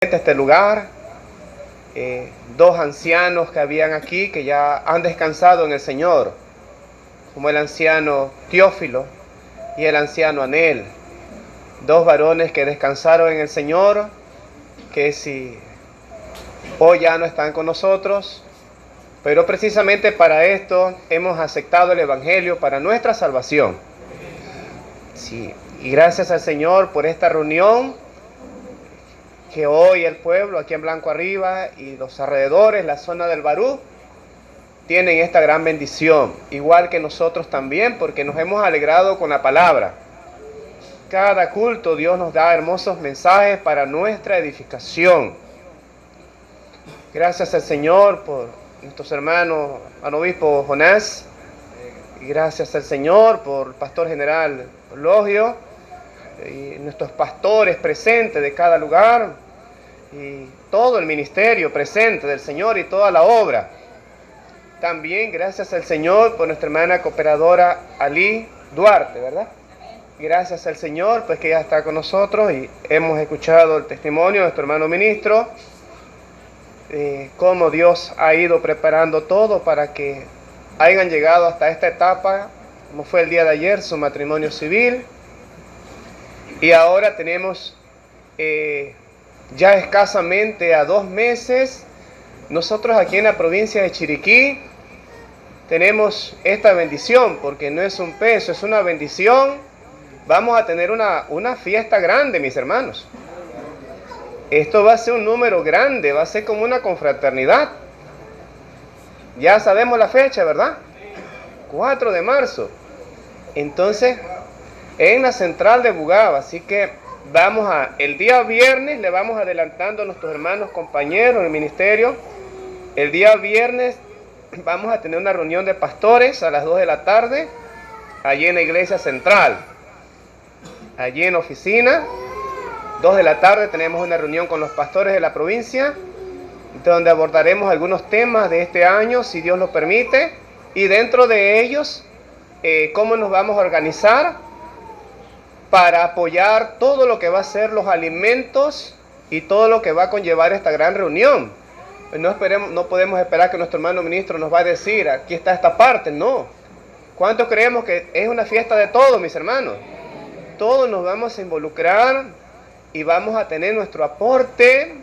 Este lugar, dos ancianos que habían aquí que ya han descansado en el Señor, como el anciano Teófilo y el anciano Anel, dos varones que descansaron en el Señor, que si hoy ya no están con nosotros, pero precisamente para esto hemos aceptado el Evangelio para nuestra salvación. Sí, y gracias al Señor por esta reunión, que hoy el pueblo aquí en Blanco Arriba y los alrededores, la zona del Barú, tienen esta gran bendición, igual que nosotros también, porque nos hemos alegrado con la palabra. Cada culto Dios nos da hermosos mensajes para nuestra edificación. Gracias al Señor por nuestros hermanos, al obispo Jonás, y gracias al Señor por el pastor general Logio, y nuestros pastores presentes de cada lugar, y todo el ministerio presente del Señor y toda la obra. También gracias al Señor por nuestra hermana cooperadora Ali Duarte, ¿verdad? Gracias al Señor, pues que ya está con nosotros y hemos escuchado el testimonio de nuestro hermano ministro, cómo Dios ha ido preparando todo para que hayan llegado hasta esta etapa, como fue el día de ayer, su matrimonio civil. Y ahora tenemos ya escasamente a 2 meses, nosotros aquí en la provincia de Chiriquí tenemos esta bendición, porque no es un peso, es una bendición. Vamos a tener una fiesta grande, mis hermanos. Esto va a ser un número grande, va a ser como una confraternidad. Ya sabemos la fecha, ¿verdad? 4 de marzo. Entonces, en la central de Bugaba, así que el día viernes le vamos adelantando a nuestros hermanos compañeros del ministerio. El día viernes vamos a tener una reunión de pastores a las 2 de la tarde, allí en la iglesia central. Allí en oficina, 2 de la tarde tenemos una reunión con los pastores de la provincia, donde abordaremos algunos temas de este año, si Dios lo permite, y dentro de ellos, cómo nos vamos a organizar para apoyar todo lo que va a ser los alimentos y todo lo que va a conllevar esta gran reunión. No podemos esperar que nuestro hermano ministro nos va a decir, aquí está esta parte, no. ¿Cuántos creemos que es una fiesta de todos, mis hermanos? Todos nos vamos a involucrar y vamos a tener nuestro aporte,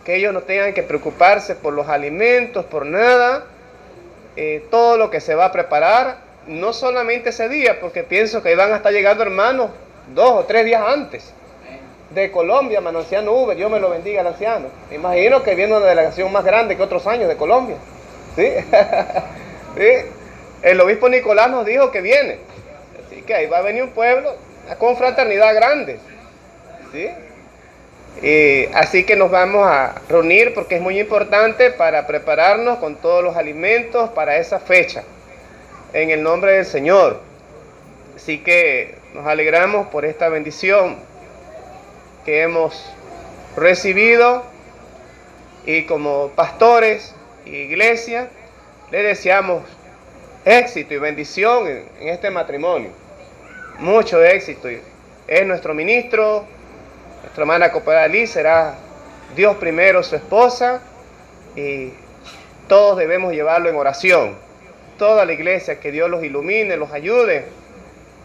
que ellos no tengan que preocuparse por los alimentos, por nada. Todo lo que se va a preparar, no solamente ese día, porque pienso que van a estar llegando hermanos 2 o 3 días antes, de Colombia, hermano anciano Uber, Dios me lo bendiga al anciano. Me imagino que viene una delegación más grande que otros años de Colombia. ¿Sí? ¿Sí? El obispo Nicolás nos dijo que viene. Así que ahí va a venir un pueblo, una confraternidad grande. ¿Sí? Así que nos vamos a reunir porque es muy importante para prepararnos con todos los alimentos para esa fecha, en el nombre del Señor. Así que nos alegramos por esta bendición que hemos recibido, y como pastores y iglesia le deseamos éxito y bendición en este matrimonio, mucho éxito. Es nuestro ministro, nuestra hermana cooperadora Ali, será Dios primero su esposa, y todos debemos llevarlo en oración. Toda la iglesia, que Dios los ilumine, los ayude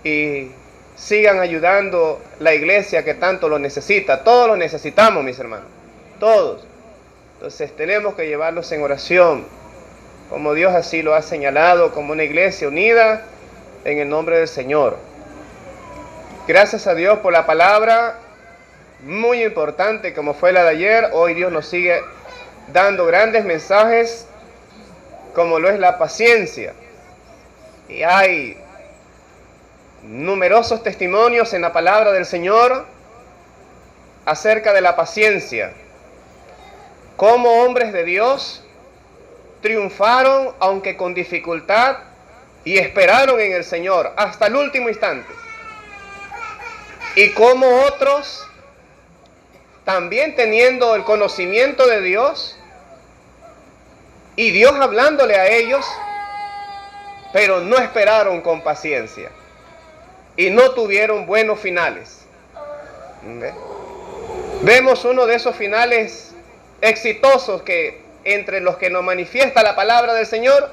y sigan ayudando la iglesia que tanto lo necesita. Todos lo necesitamos, mis hermanos, todos. Entonces tenemos que llevarlos en oración, como Dios así lo ha señalado, como una iglesia unida en el nombre del Señor. Gracias a Dios por la palabra, muy importante como fue la de ayer. Hoy Dios nos sigue dando grandes mensajes, como lo es la paciencia. Y hay numerosos testimonios en la palabra del Señor acerca de la paciencia. Cómo hombres de Dios triunfaron, aunque con dificultad, y esperaron en el Señor hasta el último instante. Y cómo otros, también teniendo el conocimiento de Dios, y Dios hablándole a ellos, pero no esperaron con paciencia y no tuvieron buenos finales. ¿Ve? Vemos uno de esos finales exitosos que entre los que nos manifiesta la palabra del Señor,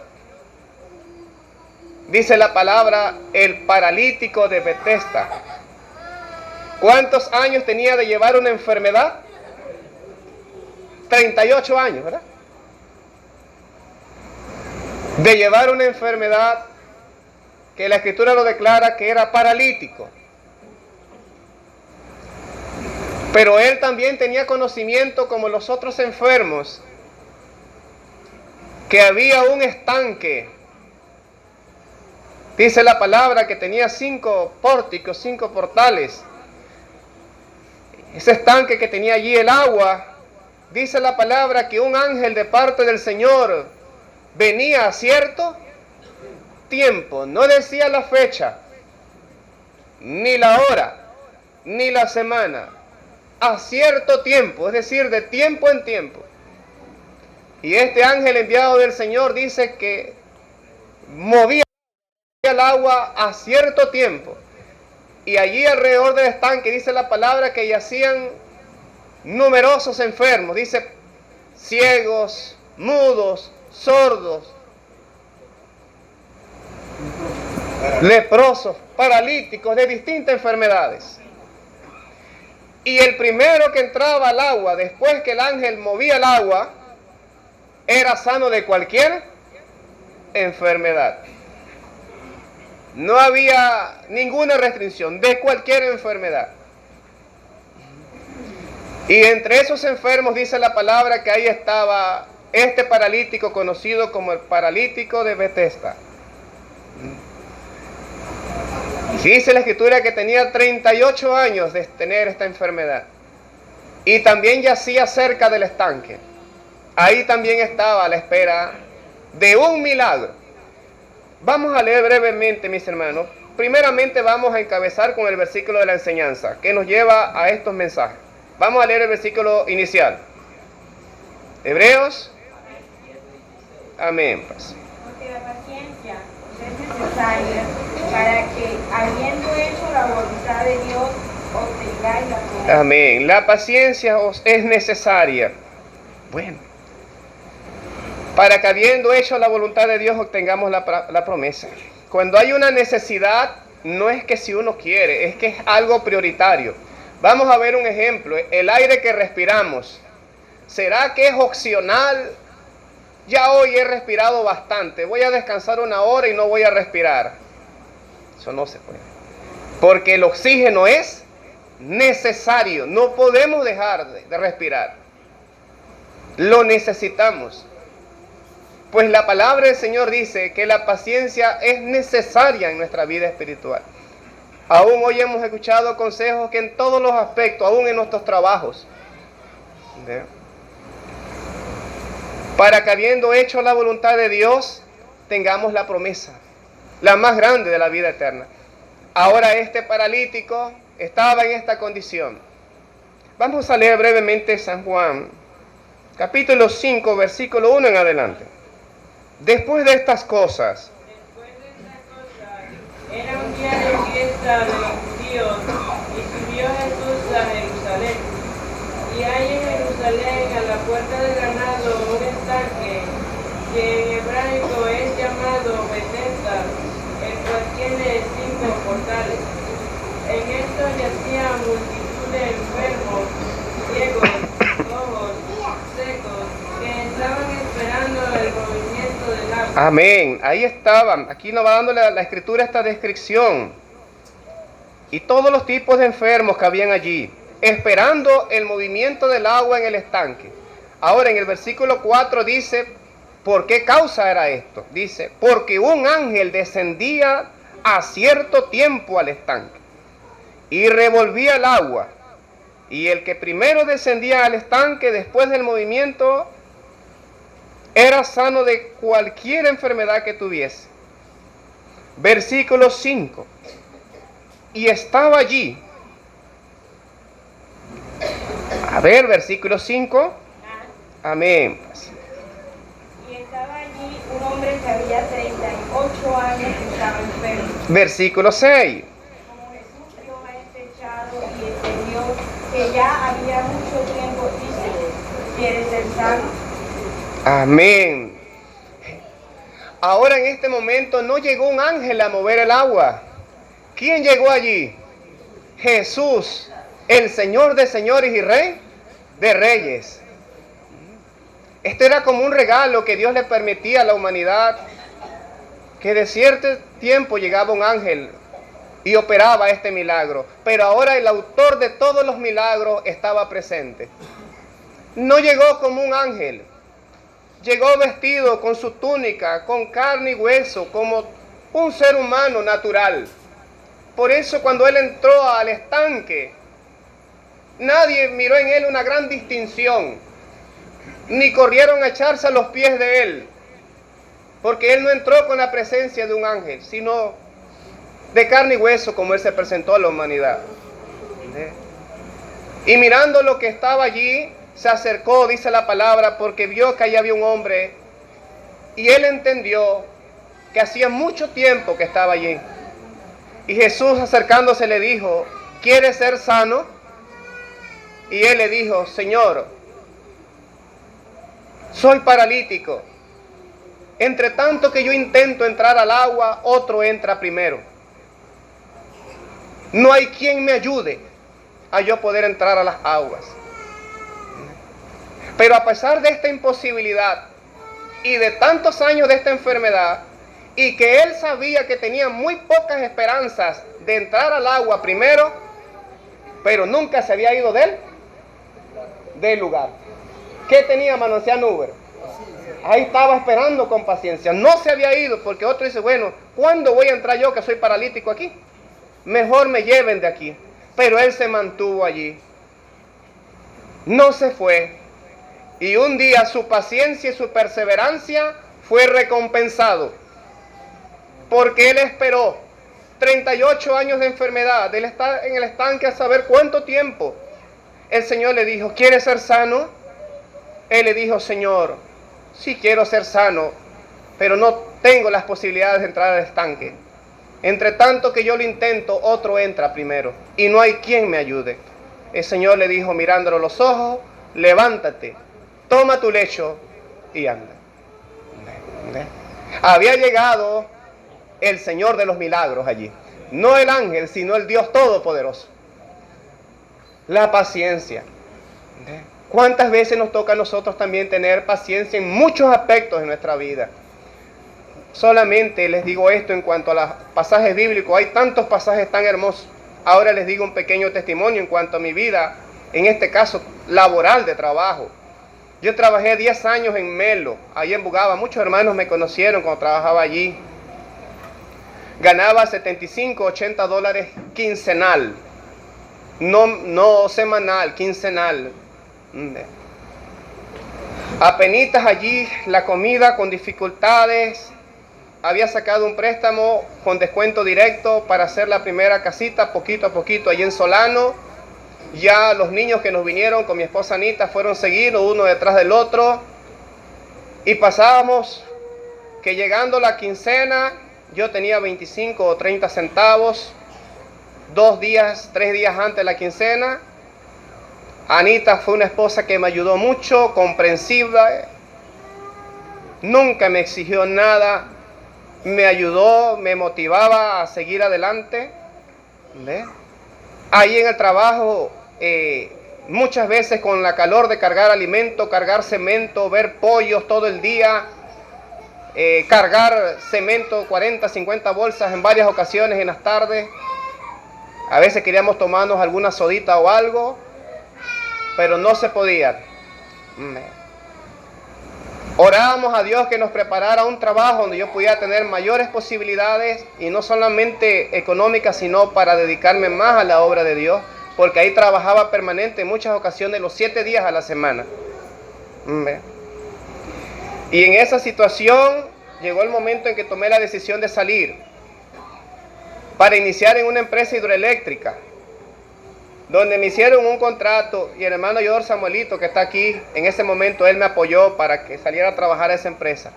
dice la palabra, el paralítico de Betesda. ¿Cuántos años tenía de llevar una enfermedad? 38 años, ¿verdad? De llevar una enfermedad que la Escritura lo declara que era paralítico. Pero él también tenía conocimiento, como los otros enfermos, que había un estanque. Dice la palabra que tenía 5 pórticos, 5 portales. Ese estanque que tenía allí el agua, dice la palabra que un ángel de parte del Señor venía a cierto tiempo, no decía la fecha, ni la hora, ni la semana, a cierto tiempo, es decir, de tiempo en tiempo. Y este ángel enviado del Señor dice que movía el agua a cierto tiempo. Y allí alrededor del estanque dice la palabra que yacían numerosos enfermos. Dice ciegos, mudos, sordos, leprosos, paralíticos de distintas enfermedades. Y el primero que entraba al agua, después que el ángel movía el agua, era sano de cualquier enfermedad. No había ninguna restricción, de cualquier enfermedad. Y entre esos enfermos dice la palabra que ahí estaba este paralítico conocido como el paralítico de Betesda. Dice la Escritura que tenía 38 años de tener esta enfermedad. Y también yacía cerca del estanque. Ahí también estaba a la espera de un milagro. Vamos a leer brevemente, mis hermanos. Primeramente vamos a encabezar con el versículo de la enseñanza, que nos lleva a estos mensajes. Vamos a leer el versículo inicial. Hebreos. Amén. Pues. Porque la paciencia es necesaria para que, habiendo hecho la voluntad de Dios, obtengáis la promesa. Amén. La paciencia os es necesaria. Bueno. Para que habiendo hecho la voluntad de Dios obtengamos la promesa. Cuando hay una necesidad, no es que si uno quiere, es que es algo prioritario. Vamos a ver un ejemplo. El aire que respiramos, ¿será que es opcional? Ya hoy he respirado bastante, voy a descansar 1 hora y no voy a respirar. Eso no se puede. Porque el oxígeno es necesario, no podemos dejar de respirar. Lo necesitamos. Pues la palabra del Señor dice que la paciencia es necesaria en nuestra vida espiritual. Aún hoy hemos escuchado consejos que en todos los aspectos, aún en nuestros trabajos, para que habiendo hecho la voluntad de Dios, tengamos la promesa, la más grande de la vida eterna. Ahora este paralítico estaba en esta condición. Vamos a leer brevemente San Juan, capítulo 5, versículo 1 en adelante. Después de estas cosas, era un día de fiesta de los judíos y subió Jesús a Jerusalén. Y hay en Jerusalén, a la puerta del ganado, un estanque que en hebraico es llamado Betesda, el cual tiene 5 portales. En esto yacían multitud de enfermos, ciegos, cojos, secos, que estaban esperando el movimiento del agua. amén, ahí estaban. Aquí nos va dando la Escritura esta descripción. Y todos los tipos de enfermos que habían allí, esperando el movimiento del agua en el estanque. Ahora en el versículo 4 dice, ¿por qué causa era esto? Dice, porque un ángel descendía a cierto tiempo al estanque y revolvía el agua. Y el que primero descendía al estanque después del movimiento era sano de cualquier enfermedad que tuviese. Versículo 5. Y estaba allí. A ver, versículo 5. Amén. Y estaba allí un hombre que había 38 años que estaba enfermo. Versículo 6. Como Jesús vio a este echado y entendió que ya había mucho ¿Quieres ser sano? Amén. Ahora en este momento no llegó un ángel a mover el agua. ¿Quién llegó allí? Jesús, el Señor de señores y Rey de reyes. Este era como un regalo que Dios le permitía a la humanidad, que de cierto tiempo llegaba un ángel y operaba este milagro. Pero ahora el autor de todos los milagros estaba presente. No llegó como un ángel, llegó vestido con su túnica, con carne y hueso, como un ser humano natural. Por eso cuando él entró al estanque, nadie miró en él una gran distinción, ni corrieron a echarse a los pies de él, porque él no entró con la presencia de un ángel, sino de carne y hueso, como él se presentó a la humanidad. Y mirando lo que estaba allí, se acercó, dice la palabra, porque vio que allí había un hombre, y él entendió que hacía mucho tiempo que estaba allí. Y Jesús, acercándose, le dijo: ¿quieres ser sano? Y él le dijo: Señor, soy paralítico. Entre tanto que yo intento entrar al agua, otro entra primero. No hay quien me ayude a yo poder entrar a las aguas. Pero a pesar de esta imposibilidad y de tantos años de esta enfermedad, y que él sabía que tenía muy pocas esperanzas de entrar al agua primero, pero nunca se había ido del lugar. ¿Qué tenía Manonciano Uber? Ahí estaba esperando con paciencia. No se había ido, porque otro dice: bueno, ¿cuándo voy a entrar yo que soy paralítico aquí? Mejor me lleven de aquí. Pero él se mantuvo allí. No se fue. Y un día su paciencia y su perseverancia fue recompensado. Porque él esperó 38 años de enfermedad. Él está en el estanque a saber cuánto tiempo. El Señor le dijo: ¿quieres ser sano? Él le dijo: Señor, sí quiero ser sano, pero no tengo las posibilidades de entrar al estanque. Entre tanto que yo lo intento, otro entra primero, y no hay quien me ayude. El Señor le dijo, mirándolo a los ojos: levántate, toma tu lecho y anda. Había llegado el Señor de los milagros allí. No el ángel, sino el Dios Todopoderoso. La paciencia. ¿Cuántas veces nos toca a nosotros también tener paciencia en muchos aspectos de nuestra vida? Solamente les digo esto en cuanto a los pasajes bíblicos. Hay tantos pasajes tan hermosos. Ahora les digo un pequeño testimonio en cuanto a mi vida, en este caso laboral, de trabajo. Yo trabajé 10 años en Melo, allí en Bugaba. Muchos hermanos me conocieron cuando trabajaba allí. Ganaba 75, 80 dólares quincenal. No semanal, quincenal. Apenitas allí la comida, con dificultades. Había sacado un préstamo con descuento directo para hacer la primera casita, poquito a poquito, allí en Solano. Ya los niños que nos vinieron con mi esposa Anita fueron seguidos, uno detrás del otro. Y pasábamos que llegando la quincena, yo tenía 25 o 30 centavos. 2 días, 3 días antes de la quincena. Anita fue una esposa que me ayudó mucho, comprensiva. Nunca me exigió nada. Me ayudó, me motivaba a seguir adelante. ¿Ve? Ahí en el trabajo, muchas veces con la calor de cargar alimento, cargar cemento, ver pollos todo el día, cargar cemento, 40, 50 bolsas en varias ocasiones en las tardes. A veces queríamos tomarnos alguna sodita o algo, pero no se podía. Orábamos a Dios que nos preparara un trabajo donde yo pudiera tener mayores posibilidades, y no solamente económicas, sino para dedicarme más a la obra de Dios, porque ahí trabajaba permanente en muchas ocasiones los 7 días a la semana. Y en esa situación llegó el momento en que tomé la decisión de salir para iniciar en una empresa hidroeléctrica, donde me hicieron un contrato, y el hermano Yodor Samuelito, que está aquí, en ese momento él me apoyó para que saliera a trabajar a esa empresa.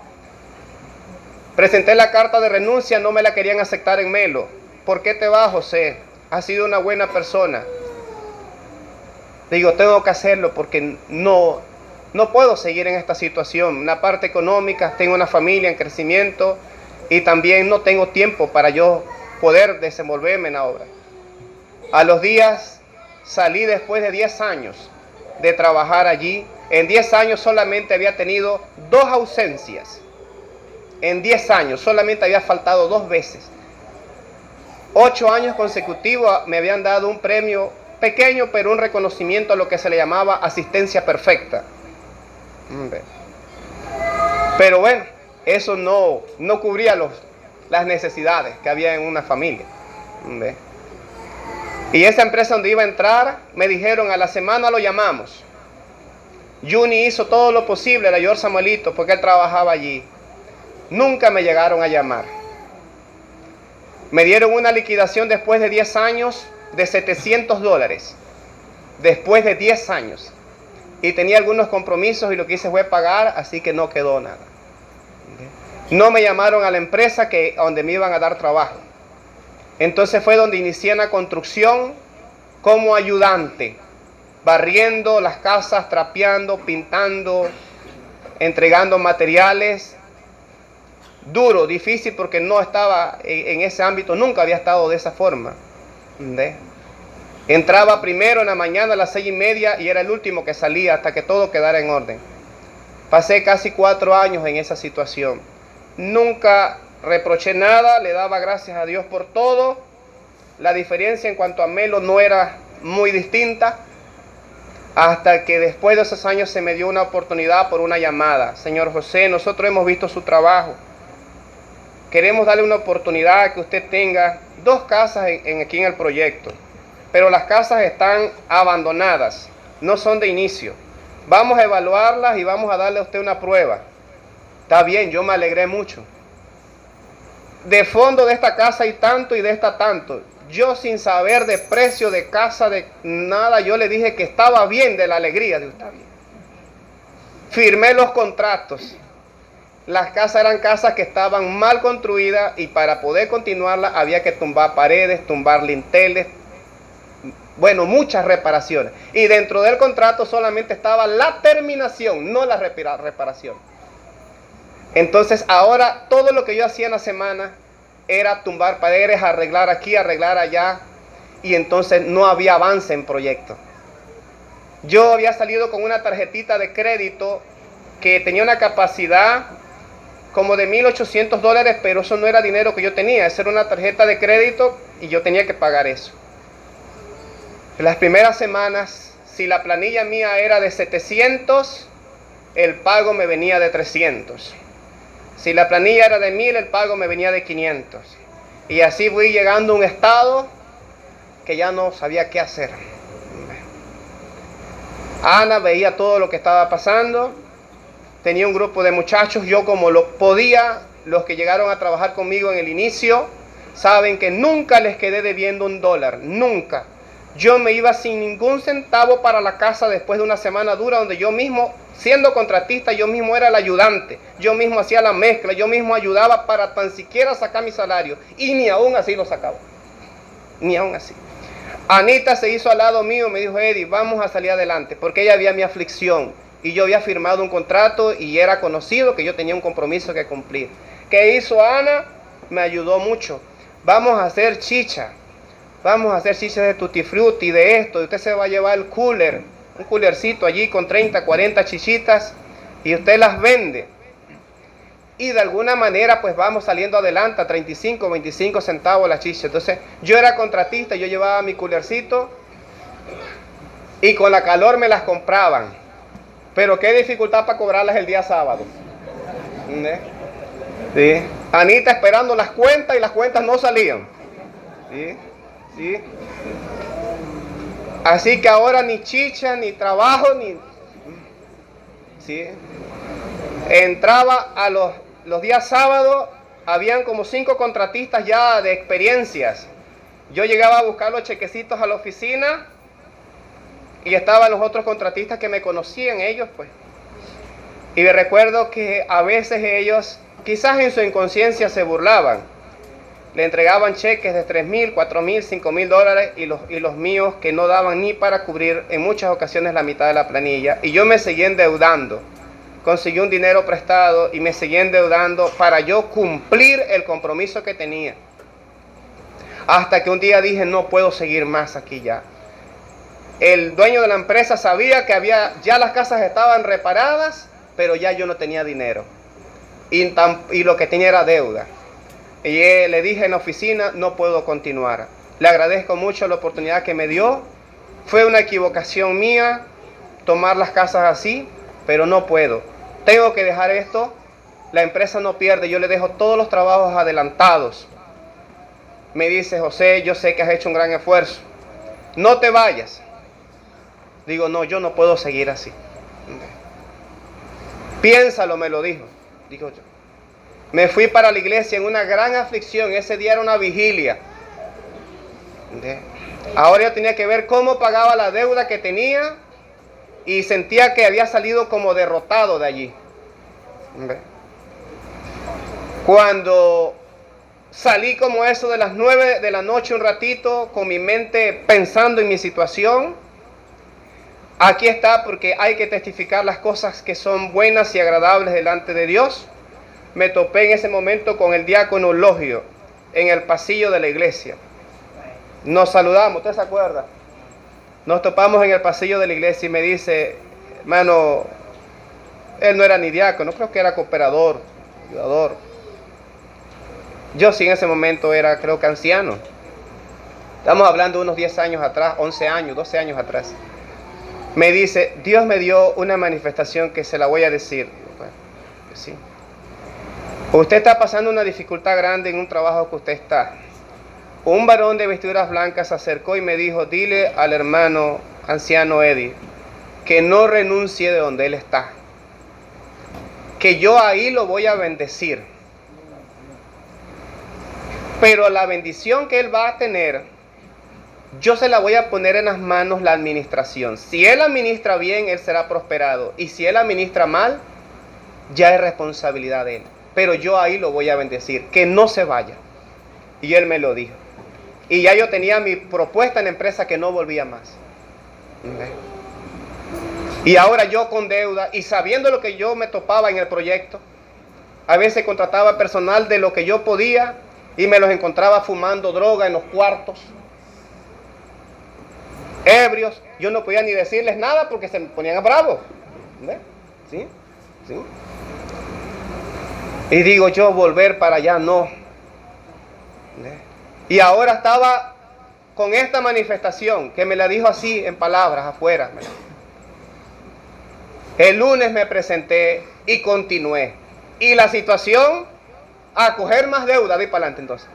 Presenté la carta de renuncia, no me la querían aceptar en Melo. ¿Por qué te vas, José? Has sido una buena persona. Digo, tengo que hacerlo porque no no puedo seguir en esta situación. Una parte económica, tengo una familia en crecimiento y también no tengo tiempo para yo poder desenvolverme en la obra. A los días salí después de 10 años de trabajar allí. En 10 años solamente había tenido 2 ausencias. En 10 años solamente había faltado 2 veces. 8 años consecutivos me habían dado un premio pequeño, pero un reconocimiento a lo que se le llamaba asistencia perfecta. Pero bueno, eso no cubría las necesidades que había en una familia. Y esa empresa donde iba a entrar, me dijeron, a la semana lo llamamos. Juni hizo todo lo posible, era George Samuelito, porque él trabajaba allí. Nunca me llegaron a llamar. Me dieron una liquidación después de 10 años de $700. Después de 10 años. Y tenía algunos compromisos y lo que hice fue pagar, así que no quedó nada. No me llamaron a la empresa donde me iban a dar trabajo. Entonces fue donde inicié una construcción como ayudante, barriendo las casas, trapeando, pintando, entregando materiales. Duro, difícil, porque no estaba en ese ámbito, nunca había estado de esa forma. Entraba primero en la mañana a las 6:30 y era el último que salía hasta que todo quedara en orden. Pasé casi 4 años en esa situación. Nunca reproché nada, le daba gracias a Dios por todo. La diferencia en cuanto a Melo no era muy distinta, hasta que después de esos años se me dio una oportunidad por una llamada. Señor José, nosotros hemos visto su trabajo. Queremos darle una oportunidad a que usted tenga 2 casas aquí en el proyecto, pero las casas están abandonadas, no son de inicio. Vamos a evaluarlas y vamos a darle a usted una prueba. Está bien, yo me alegré mucho. De fondo de esta casa hay tanto y de esta tanto. Yo, sin saber de precio de casa, de nada, yo le dije que estaba bien, de la alegría de usted. Firmé los contratos. Las casas eran casas que estaban mal construidas y para poder continuarlas había que tumbar paredes, tumbar linteles, bueno, muchas reparaciones. Y dentro del contrato solamente estaba la terminación, no la reparación. Entonces ahora todo lo que yo hacía en la semana era tumbar paredes, arreglar aquí, arreglar allá, y entonces no había avance en proyecto. Yo había salido con una tarjetita de crédito que tenía una capacidad como de $1,800, pero eso no era dinero que yo tenía, esa era una tarjeta de crédito y yo tenía que pagar eso. En las primeras semanas, si la planilla mía era de 700, el pago me venía de 300. Si la planilla era de 1,000, el pago me venía de 500. Y así fui llegando a un estado que ya no sabía qué hacer. Ana veía todo lo que estaba pasando. Tenía un grupo de muchachos, yo como lo podía, los que llegaron a trabajar conmigo en el inicio, saben que nunca les quedé debiendo $1, nunca. Yo me iba sin ningún centavo para la casa después de una semana dura, donde yo mismo, siendo contratista, yo mismo era el ayudante, yo mismo hacía la mezcla, yo mismo ayudaba para tan siquiera sacar mi salario, y ni aún así lo sacaba, ni aún así. Anita se hizo al lado mío, me dijo, Eddie, vamos a salir adelante, porque ella había mi aflicción. Y yo había firmado un contrato y era conocido que yo tenía un compromiso que cumplir. ¿Qué hizo Ana? Me ayudó mucho. Vamos a hacer chicha. Vamos a hacer chicha de tutti frutti, de esto. Y usted se va a llevar el cooler, un coolercito allí con 30, 40 chichitas. Y usted las vende. Y de alguna manera pues vamos saliendo adelante a 35, 25 centavos la chicha. Entonces yo era contratista, yo llevaba mi coolercito. Y con la calor me las compraban. Pero qué dificultad para cobrarlas el día sábado. ¿Sí? Anita esperando las cuentas y las cuentas no salían. ¿Sí? ¿Sí? Así que ahora ni chicha, ni trabajo, ni... ¿Sí? Entraba a los días sábados, habían como 5 contratistas ya de experiencias. Yo llegaba a buscar los chequecitos a la oficina. Y estaban los otros contratistas que me conocían, ellos pues. Y me recuerdo que a veces ellos, quizás en su inconsciencia, se burlaban. Le entregaban cheques de 3,000, 4,000, 5,000 dólares y los míos que no daban ni para cubrir en muchas ocasiones la mitad de la planilla. Y yo me seguía endeudando. Conseguí un dinero prestado y me seguí endeudando para yo cumplir el compromiso que tenía. Hasta que un día dije, no puedo seguir más aquí ya. El dueño de la empresa sabía que ya las casas estaban reparadas, pero ya yo no tenía dinero. Y lo que tenía era deuda. Y le dije en la oficina, no puedo continuar. Le agradezco mucho la oportunidad que me dio. Fue una equivocación mía tomar las casas así, pero no puedo. Tengo que dejar esto. La empresa no pierde, yo le dejo todos los trabajos adelantados. Me dice, José, yo sé que has hecho un gran esfuerzo. No te vayas. Digo, no, yo no puedo seguir así. Piénsalo, me lo dijo. Digo yo. Me fui para la iglesia en una gran aflicción. Ese día era una vigilia. Ahora yo tenía que ver cómo pagaba la deuda que tenía y sentía que había salido como derrotado de allí. Cuando salí como eso de las 9 de la noche un ratito, con mi mente pensando en mi situación, aquí está porque hay que testificar las cosas que son buenas y agradables delante de Dios. Me topé en ese momento con el diácono Logio en el pasillo de la iglesia. Nos saludamos, ¿usted se acuerda? Nos topamos en el pasillo de la iglesia y me dice, hermano, él no era ni diácono, creo que era cooperador, ayudador. Yo sí en ese momento era, creo que anciano. Estamos hablando de unos 10 años atrás, 11 años, 12 años atrás. Me dice, Dios me dio una manifestación que se la voy a decir. Bueno, sí. Usted está pasando una dificultad grande en un trabajo que usted está. Un varón de vestiduras blancas se acercó y me dijo, dile al hermano anciano Eddie que no renuncie de donde él está. Que yo ahí lo voy a bendecir. Pero la bendición que él va a tener, yo se la voy a poner en las manos la administración. Si él administra bien, él será prosperado. Y si él administra mal, ya es responsabilidad de él. Pero yo ahí lo voy a bendecir, que no se vaya. Y él me lo dijo. Y ya yo tenía mi propuesta en la empresa que no volvía más. Y ahora yo con deuda y sabiendo lo que yo me topaba en el proyecto, a veces contrataba personal de lo que yo podía y me los encontraba fumando droga en los cuartos, ebrios. Yo no podía ni decirles nada porque se me ponían bravos. ¿Sí? ¿Sí? Y digo yo, volver para allá no. Y ahora estaba con esta manifestación que me la dijo así en palabras afuera. El lunes me presenté y continué. Y la situación, a coger más deuda, de para adelante entonces.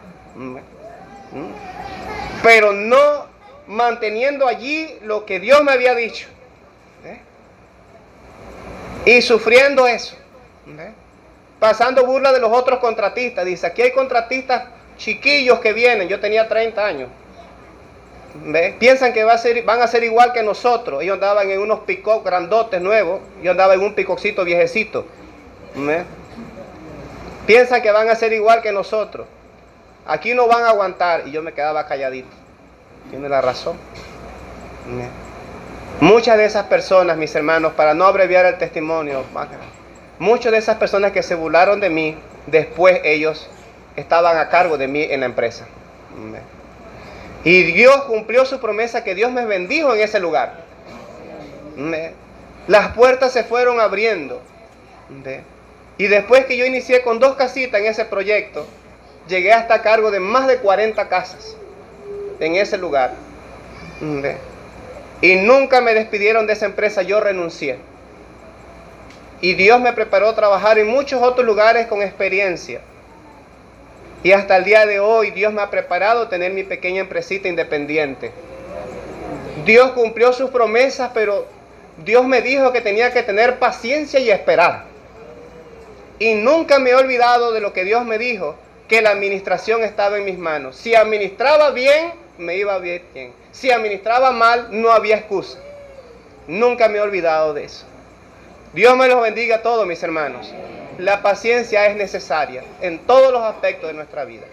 Pero no manteniendo allí lo que Dios me había dicho. Y sufriendo eso. Pasando burla de los otros contratistas. Dice, aquí hay contratistas chiquillos que vienen. Yo tenía 30 años. Piensan que van a ser igual que nosotros. Ellos andaban en unos pick-up grandotes nuevos. Yo andaba en un picocito viejecito. Piensan que van a ser igual que nosotros. Aquí no van a aguantar. Y yo me quedaba calladito. Tiene la razón. Muchas de esas personas, mis hermanos, para no abreviar el testimonio, muchas de esas personas que se burlaron de mí, después ellos estaban a cargo de mí en la empresa. Y Dios cumplió su promesa que Dios me bendijo en ese lugar. Las puertas se fueron abriendo. Y después que yo inicié con 2 casitas en ese proyecto, llegué hasta a cargo de más de 40 casas en ese lugar. Y nunca me despidieron de esa empresa, yo renuncié. Y Dios me preparó a trabajar en muchos otros lugares con experiencia. Y hasta el día de hoy Dios me ha preparado a tener mi pequeña empresita independiente. Dios cumplió sus promesas, pero Dios me dijo que tenía que tener paciencia y esperar. Y nunca me he olvidado de lo que Dios me dijo, que la administración estaba en mis manos. Si administraba bien, me iba bien. Si administraba mal, no había excusa. Nunca me he olvidado de eso. Dios me los bendiga a todos, mis hermanos. La paciencia es necesaria en todos los aspectos de nuestra vida.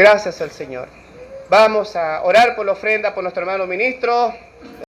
Gracias al Señor. Vamos a orar por la ofrenda por nuestro hermano ministro.